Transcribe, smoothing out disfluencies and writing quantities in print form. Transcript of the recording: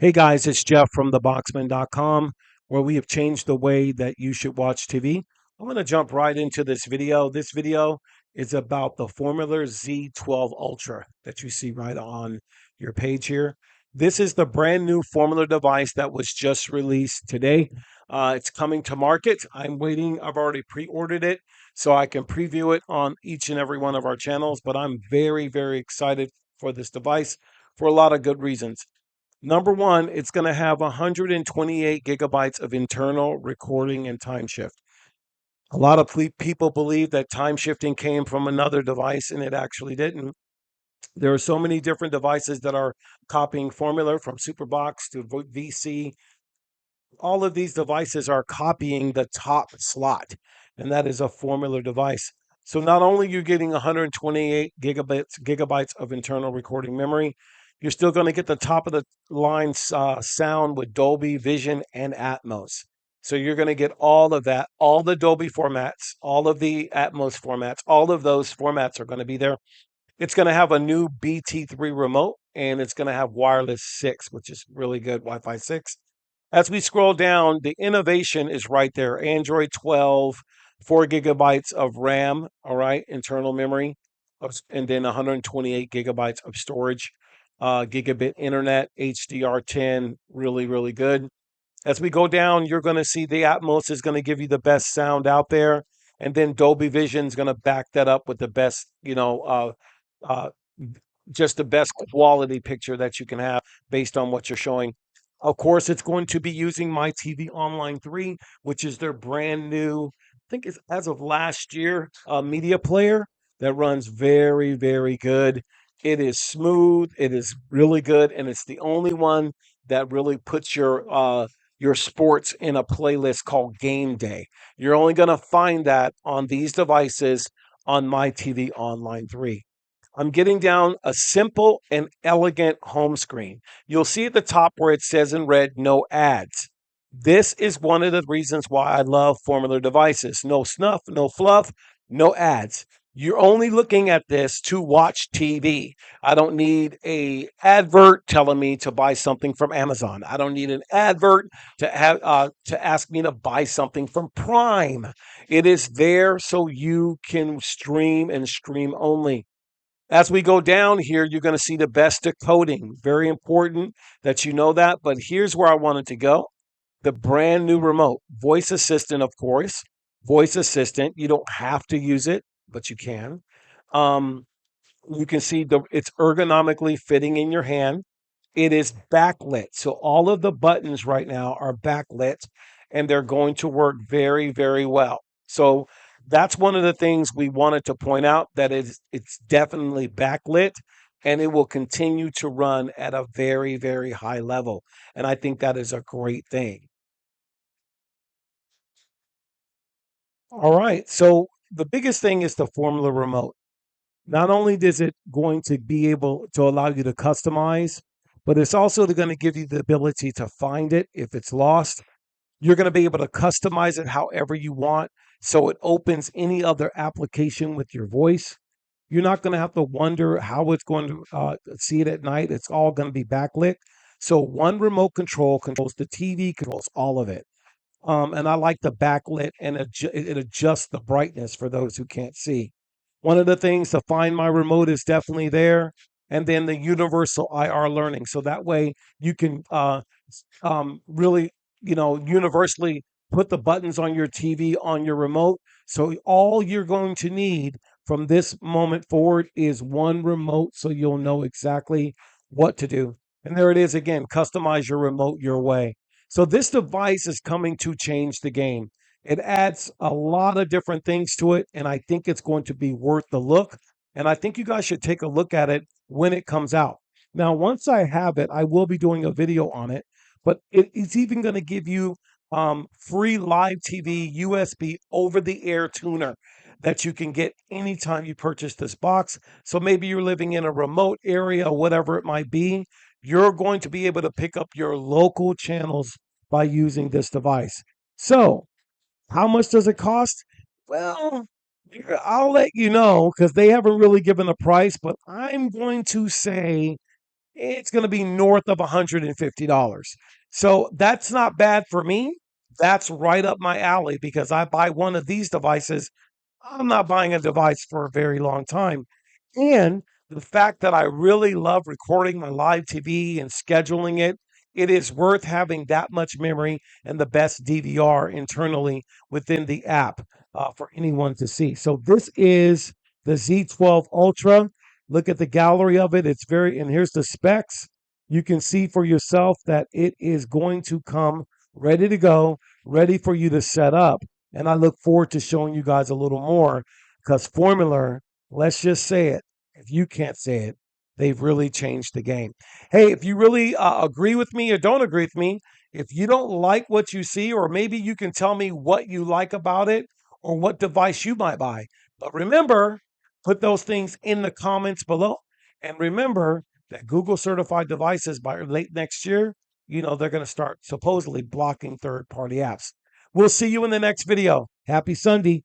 Hey guys, it's Jeff from theboxman.com, where we have changed the way that you should watch TV. I'm going to jump right into this video. This video is about the Formuler Z12 Ultra that you see right on your page here. This is the brand new Formular device that was just released today. It's coming to market. I'm waiting. I've already pre-ordered it so I can preview it on each and every one of our channels, but I'm very, very excited for this device for a lot of good reasons. Number one, it's going to have 128 gigabytes of internal recording and time shift. A lot of people believe that time shifting came from another device, and it actually didn't. There are so many different devices that are copying Formula from Superbox to VC. All of these devices are copying the top slot, and that is a Formula device. So not only are you getting 128 gigabytes of internal recording memory, you're still going to get the top of the line sound with Dolby Vision and Atmos. So you're going to get all of that, all the Dolby formats, all of the Atmos formats, all of those formats are going to be there. It's going to have a new BT3 remote, and it's going to have wireless 6, which is really good, Wi-Fi 6. As we scroll down, the innovation is right there. Android 12, 4 gigabytes of RAM, all right, internal memory, and then 128 gigabytes of storage. Gigabit internet, HDR10, really, really good. As we go down, you're going to see the Atmos is going to give you the best sound out there. And then Dolby Vision is going to back that up with the best, uh, just the best quality picture that you can have based on what you're showing. Of course, it's going to be using My TV Online 3, which is their brand new, I think it's as of last year, media player that runs very, very good. It is smooth, it is really good, and it's the only one that really puts your sports in a playlist called Game Day. You're only going to find that on these devices on My TV Online 3. I'm getting down a simple and elegant home screen. You'll see at the top where it says in red, no ads. This is one of the reasons why I love Formula devices. No snuff, no fluff, no ads. You're only looking at this to watch TV. I don't need a advert telling me to buy something from Amazon. I don't need an advert to ask me to buy something from Prime. It is there so you can stream and stream only. As we go down here, you're going to see the best decoding. Very important that you know that. But here's where I wanted to go. The brand new remote, voice assistant, of course. Voice assistant. You don't have to use it, but you can. Um, you can see it's ergonomically fitting in your hand. It is backlit. So all of the buttons right now are backlit and they're going to work very, very well. So that's one of the things we wanted to point out that it's definitely backlit and it will continue to run at a very, very high level. And I think that is a great thing. All right. So the biggest thing is the Formula Remote. Not only is it going to be able to allow you to customize, but it's also going to give you the ability to find it if it's lost. You're going to be able to customize it however you want. So it opens any other application with your voice. You're not going to have to wonder how it's going to see it at night. It's all going to be backlit. So one remote control controls the TV, controls all of it. And I like the backlit and it adjusts the brightness for those who can't see. One of the things to find my remote is definitely there. And then the universal IR learning. So that way you can really, universally put the buttons on your TV on your remote. So all you're going to need from this moment forward is one remote so you'll know exactly what to do. And there it is again, customize your remote your way. So this device is coming to change the game. It adds a lot of different things to it, and I think it's going to be worth the look. And I think you guys should take a look at it when it comes out. Now, once I have it, I will be doing a video on it, but it's even going to give you free live TV USB over the air tuner that you can get anytime you purchase this box. So maybe you're living in a remote area, whatever it might be, you're going to be able to pick up your local channels by using this device. So, how much does it cost? Well, I'll let you know because they haven't really given a price, but I'm going to say it's going to be north of $150. So that's not bad for me. That's right up my alley because I buy one of these devices. I'm not buying a device for a very long time. And the fact that I really love recording my live TV and scheduling it, it is worth having that much memory and the best DVR internally within the app for anyone to see. So this is the Z12 Ultra. Look at the gallery of it. It's very, and here's the specs. You can see for yourself that it is going to come ready to go, ready for you to set up. And I look forward to showing you guys a little more because Formula, let's just say it, if you can't say it, they've really changed the game. Hey, if you really agree with me or don't agree with me, if you don't like what you see, or maybe you can tell me what you like about it or what device you might buy. But remember, put those things in the comments below. And remember that Google certified devices by late next year, they're going to start supposedly blocking third party apps. We'll see you in the next video. Happy Sunday.